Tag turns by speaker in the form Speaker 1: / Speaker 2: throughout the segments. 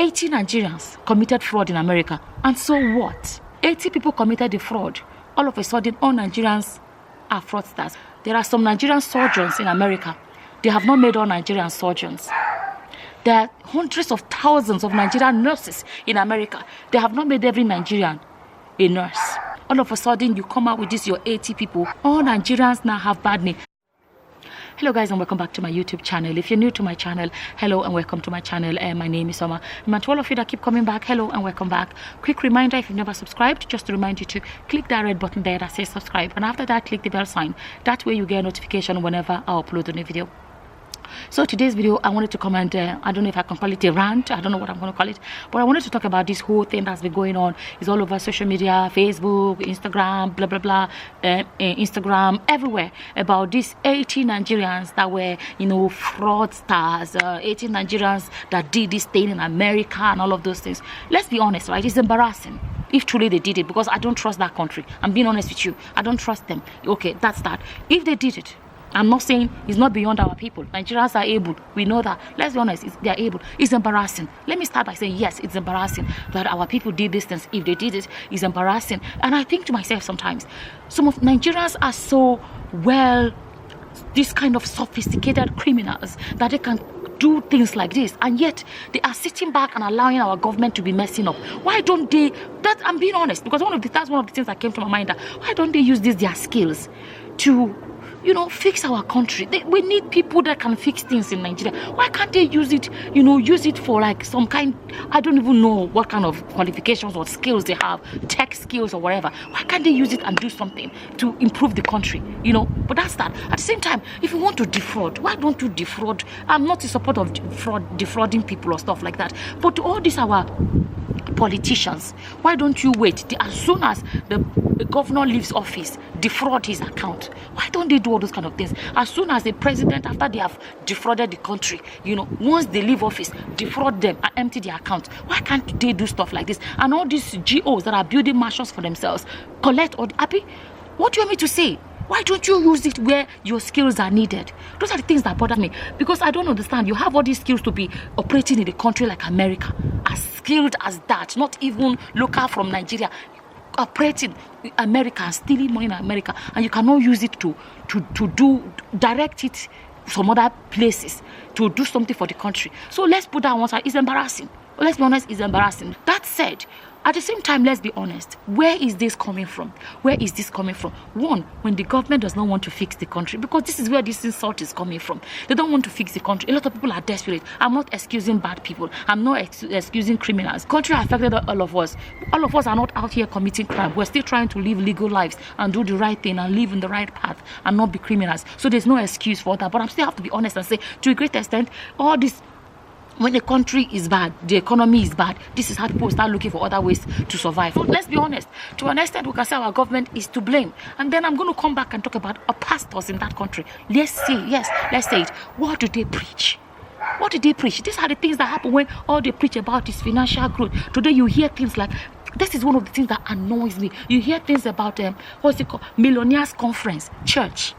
Speaker 1: 80 Nigerians committed fraud in America. And so what? 80 people committed the fraud. All of a sudden, all Nigerians are fraudsters. There are some Nigerian surgeons in America. They have not made all Nigerian surgeons. There are hundreds of thousands of Nigerian nurses in America. They have not made every Nigerian a nurse. All of a sudden, you come out with this, your 80 people. All Nigerians now have bad name. Hello guys, and welcome back to my YouTube channel. If you're new to my channel, hello and welcome to my channel. My name is Soma. And to all of you that keep coming back, hello and welcome back. Quick reminder, if you've never subscribed, just to remind you to click that red button there that says subscribe, and after that click the bell sign. That way you get a notification whenever I upload a new video. So today's video, I wanted to comment, I don't know if I can call it a rant, I don't know what I'm going to call it, but I wanted to talk about this whole thing that's been going on. It's all over social media, Facebook, Instagram, blah, blah, blah, Instagram, everywhere, about these 80 Nigerians that were, you know, fraudsters, 80 Nigerians that did this thing in America and all of those things. Let's be honest, right? It's embarrassing if truly they did it, because I don't trust that country. I'm being honest with you. I don't trust them. Okay, that's that. If they did it, I'm not saying it's not beyond our people. Nigerians are able. We know that. Let's be honest, they're able. It's embarrassing. Let me start by saying, yes, it's embarrassing that our people did this things. If they did it, it's embarrassing. And I think to myself sometimes, some of Nigerians are so this kind of sophisticated criminals that they can do things like this, and yet they are sitting back and allowing our government to be messing up. Why don't they? That I'm being honest, because that's one of the things that came to my mind. That why don't they use their skills to, you know, fix our country? We need people that can fix things in Nigeria. Why can't they use it, you know, use it for like some kind, I don't even know what kind of qualifications or skills they have, tech skills or whatever. Why can't they use it and do something to improve the country, you know? But that's that. At the same time, if you want to defraud, why don't you defraud? I'm not in support of defrauding people or stuff like that. But to all these our politicians, why don't you wait as soon as the governor leaves office, defraud his account? Why don't they do all those kind of things? As soon as the president, after they have defrauded the country, you know, once they leave office, defraud them and empty their account. Why can't they do stuff like this? And all these GOs that are building mansions for themselves, collect all the happy. What do you want me to say? Why don't you use it where your skills are needed? Those are the things that bother me, because I don't understand. You have all these skills to be operating in a country like America, as skilled as that, not even local from Nigeria, operating in America, stealing money in America, and you cannot use it to direct it some other places to do something for the country. So let's put that one side. It's embarrassing. Let's be honest, it's embarrassing. That said, at the same time, let's be honest. Where is this coming from? Where is this coming from? One, when the government does not want to fix the country, because this is where this insult is coming from. They don't want to fix the country. A lot of people are desperate. I'm not excusing bad people. I'm not excusing criminals. Country affected all of us. All of us are not out here committing crime. We're still trying to live legal lives and do the right thing and live in the right path and not be criminals. So there's no excuse for that. But I still have to be honest and say, to a great extent, all this, when the country is bad, the economy is bad, this is how people start looking for other ways to survive. So let's be honest. To an extent, we can say our government is to blame. And then I'm going to come back and talk about our pastors in that country. Let's say it. What do they preach? What do they preach? These are the things that happen when all they preach about is financial growth. Today you hear things like, this is one of the things that annoys me. You hear things about, what's it called? Millionaires Conference, church,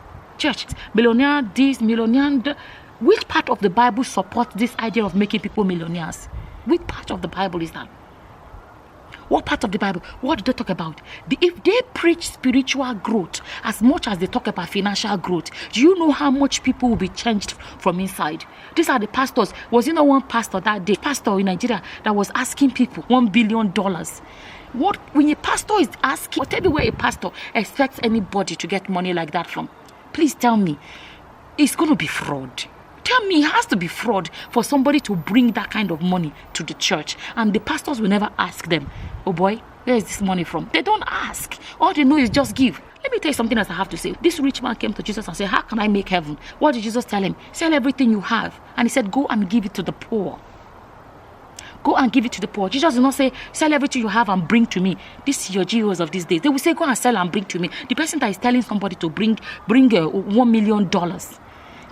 Speaker 1: millionaire this, millionaire that. Which part of the Bible supports this idea of making people millionaires? Which part of the Bible is that? What part of the Bible? What do they talk about? If they preach spiritual growth as much as they talk about financial growth, do you know how much people will be changed from inside? These are the pastors. Was there not one pastor that day, pastor in Nigeria, that was asking people $1 billion? What, when a pastor is asking, tell me where a pastor expects anybody to get money like that from? Please tell me. It's going to be fraud. Tell me, it has to be fraud for somebody to bring that kind of money to the church. And the pastors will never ask them, oh boy, where is this money from? They don't ask. All they know is just give. Let me tell you something else I have to say. This rich man came to Jesus and said, how can I make heaven? What did Jesus tell him? Sell everything you have. And he said, go and give it to the poor. Go and give it to the poor. Jesus did not say, sell everything you have and bring to me. This is your GOs of these days. They will say, go and sell and bring to me. The person that is telling somebody to bring $1 million.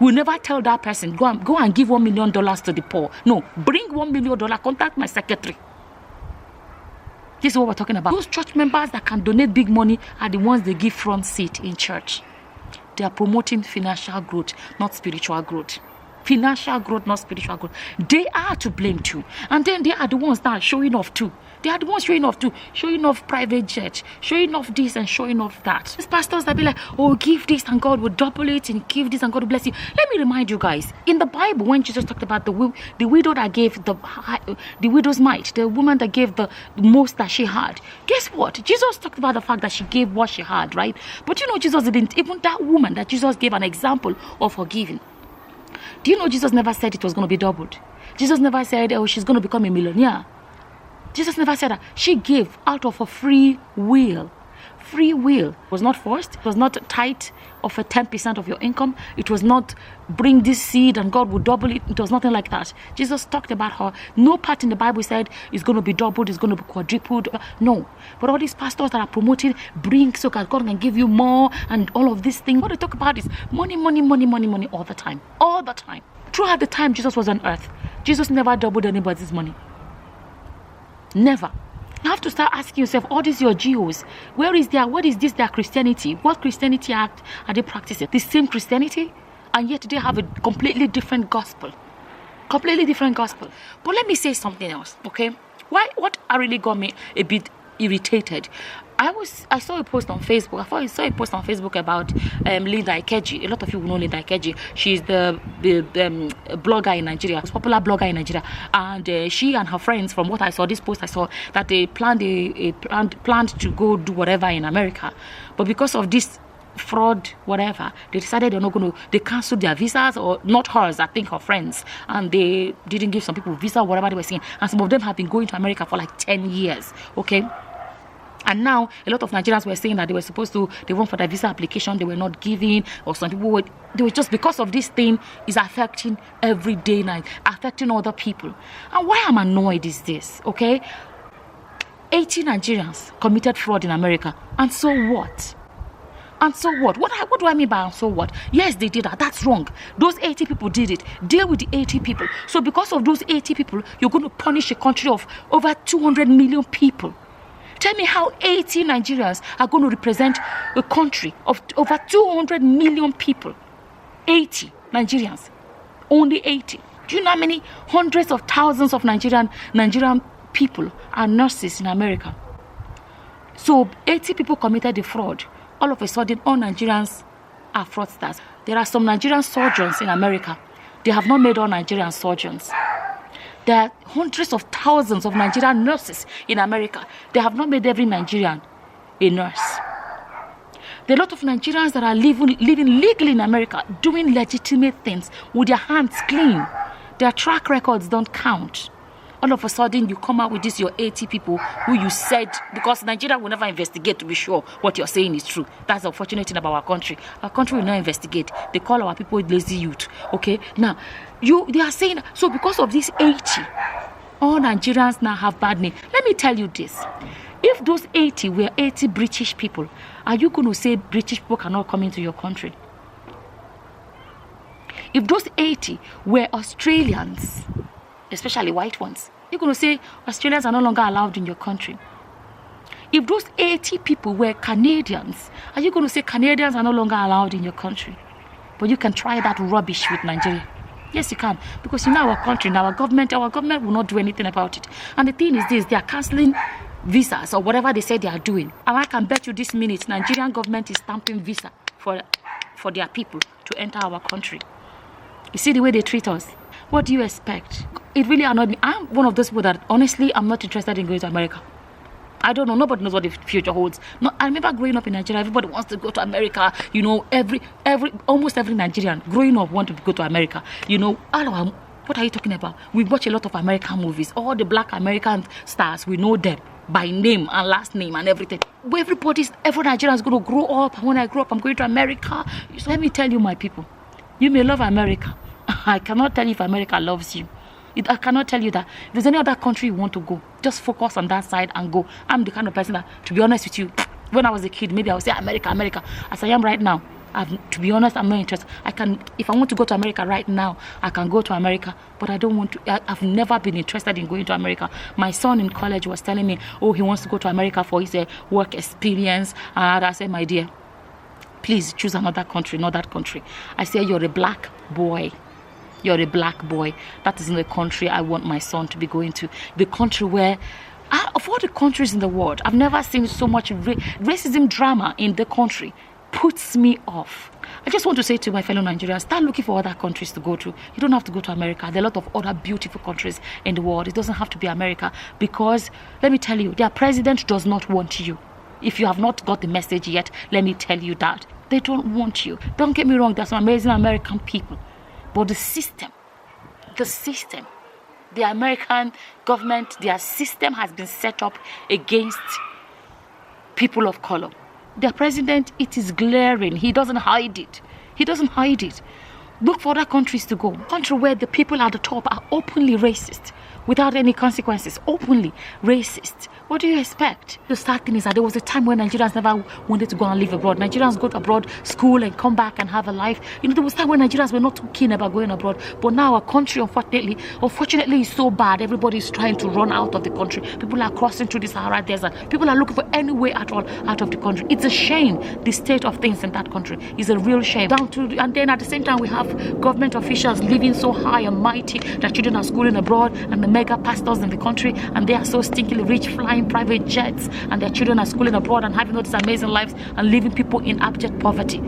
Speaker 1: We'll never tell that person, go and give $1 million to the poor. No, bring $1 million, contact my secretary. This is what we're talking about. Those church members that can donate big money are the ones they give front seat in church. They are promoting financial growth, not spiritual growth. Financial growth, not spiritual growth. They are to blame too. And then they are the ones that are showing off too. They are the ones showing off too. Showing off private jet, showing off this and showing off that. These pastors that be like, oh, give this and God will double it, and give this and God will bless you. Let me remind you guys, in the Bible, when Jesus talked about the widow that gave the widow's mite, the woman that gave the most that she had, guess what? Jesus talked about the fact that she gave what she had, right? But you know, Jesus didn't, even that woman that Jesus gave an example of her giving. Do you know Jesus never said it was going to be doubled? Jesus never said, oh, she's going to become a millionaire. Jesus never said that. She gave out of her free will. Free will. It was not forced. It was not tithe of a 10% of your income. It was not bring this seed and God will double it. It was nothing like that. Jesus talked about her. No part in the Bible said it's going to be doubled, it's going to be quadrupled. No. But all these pastors that are promoting, bring so that God can give you more and all of these things. What they talk about is money, money, money, money, money all the time. All the time. Throughout the time Jesus was on earth, Jesus never doubled anybody's money. Never. You have to start asking yourself, all these your GOs, what is this their Christianity? What Christianity act are they practicing? The same Christianity? And yet they have a completely different gospel. Completely different gospel. But let me say something else, okay? What really got me a bit irritated, I saw a post on Facebook. I saw a post on Facebook about Linda Ikeji. A lot of you know Linda Ikeji. She's the blogger in Nigeria, most popular blogger in Nigeria. And she and her friends, from what I saw, this post I saw, that they planned to go do whatever in America. But because of this fraud, whatever, they decided they're not going to, they canceled their visas, or not hers, I think her friends. And they didn't give some people visa, whatever they were saying. And some of them have been going to America for like 10 years, okay? And now, a lot of Nigerians were saying that they went for their visa application, they were not giving, or some people they were just, because of this thing, is affecting everyday life, affecting other people. And why I'm annoyed is this, okay? 80 Nigerians committed fraud in America, and so what? And so what? What do I mean by and so what? Yes, they did that. That's wrong. Those 80 people did it. Deal with the 80 people. So because of those 80 people, you're going to punish a country of over 200 million people. Tell me how 80 Nigerians are going to represent a country of over 200 million people. 80 Nigerians. Only 80. Do you know how many hundreds of thousands of Nigerian people are nurses in America? So 80 people committed the fraud. All of a sudden, all Nigerians are fraudsters. There are some Nigerian surgeons in America. They have not made all Nigerian surgeons. There are hundreds of thousands of Nigerian nurses in America. They have not made every Nigerian a nurse. There are a lot of Nigerians that are living legally in America, doing legitimate things with their hands clean. Their track records don't count. All of a sudden, you come out with this, your 80 people who you said, because Nigeria will never investigate to be sure what you're saying is true. That's the unfortunate thing about our country. Our country will not investigate. They call our people lazy youth. Okay? Now, they are saying, so because of this 80, all Nigerians now have bad name. Let me tell you this. If those 80 were 80 British people, are you going to say British people cannot come into your country? If those 80 were Australians, especially white ones, you're going to say Australians are no longer allowed in your country. If those 80 people were Canadians, are you going to say Canadians are no longer allowed in your country? But you can try that rubbish with Nigeria. Yes, you can. Because in our country, in our government will not do anything about it. And the thing is this, they are cancelling visas or whatever they say they are doing. And I can bet you this minute, Nigerian government is stamping visa for their people to enter our country. You see the way they treat us. What do you expect? It really annoyed me. I'm one of those people that, honestly, I'm not interested in going to America. I don't know. Nobody knows what the future holds. No, I remember growing up in Nigeria. Everybody wants to go to America. You know, almost every Nigerian growing up want to go to America. You know, what are you talking about? We watch a lot of American movies. All the black American stars, we know them by name and last name and everything. Every Nigerian is going to grow up. When I grow up, I'm going to America. So let me tell you, my people, you may love America. I cannot tell you if America loves you. I cannot tell you that. If there's any other country you want to go, just focus on that side and go. I'm the kind of person that, to be honest with you, when I was a kid, maybe I would say America. As I am right now, to be honest, I'm not interested. If I want to go to America right now, I can go to America, but I don't want to. I've never been interested in going to America. My son in college was telling me, he wants to go to America for his work experience. And I said, my dear, please choose another country, not that country. I said, you're a black boy. You're a black boy. That isn't the country I want my son to be going to. The country where, of all the countries in the world, I've never seen so much racism drama in the country. Puts me off. I just want to say to my fellow Nigerians, start looking for other countries to go to. You don't have to go to America. There are a lot of other beautiful countries in the world. It doesn't have to be America, because let me tell you, their president does not want you. If you have not got the message yet, let me tell you that. They don't want you. Don't get me wrong, there's some amazing American people. But the system, the American government, their system has been set up against people of color. Their president, it is glaring. He doesn't hide it. Look for other countries to go. Country where the people at the top are openly racist, without any consequences. Openly racist. What do you expect? The sad thing is that there was a time when Nigerians never wanted to go and live abroad. Nigerians go to abroad, school, and come back and have a life. There was a time when Nigerians were not too keen about going abroad. But now our country, unfortunately, is so bad. Everybody is trying to run out of the country. People are crossing through the Sahara Desert. People are looking for any way at all out of the country. It's a shame. The state of things in that country is a real shame. And then at the same time, we have government officials living so high and mighty. Their children are schooling abroad, and the mega pastors in the country, and they are so stinkily rich, flying private jets, and their children are schooling abroad and having all these amazing lives and leaving people in abject poverty.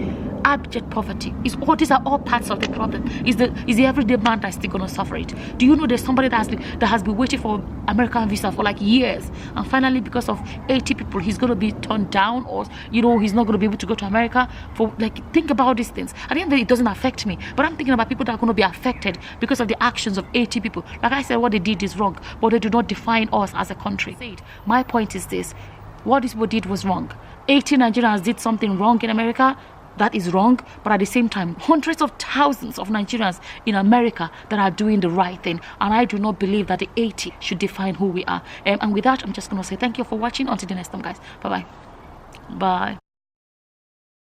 Speaker 1: Abject poverty. These are all parts of the problem. Is the everyday man that's still going to suffer it? Do you know there's somebody that has been waiting for American visa for like years, and finally because of 80 people he's going to be turned down, or he's not going to be able to go to America for think about these things. At the end of the day, it doesn't affect me, but I'm thinking about people that are going to be affected because of the actions of 80 people. Like I said, what they did is wrong, but they do not define us as a country. My point is this: what these people did was wrong. 80 Nigerians did something wrong in America. That is wrong, but at the same time, hundreds of thousands of Nigerians in America that are doing the right thing, and I do not believe that the 80 should define who we are. And with that, I'm just going to say thank you for watching. Until the next time, guys. Bye-bye. Bye.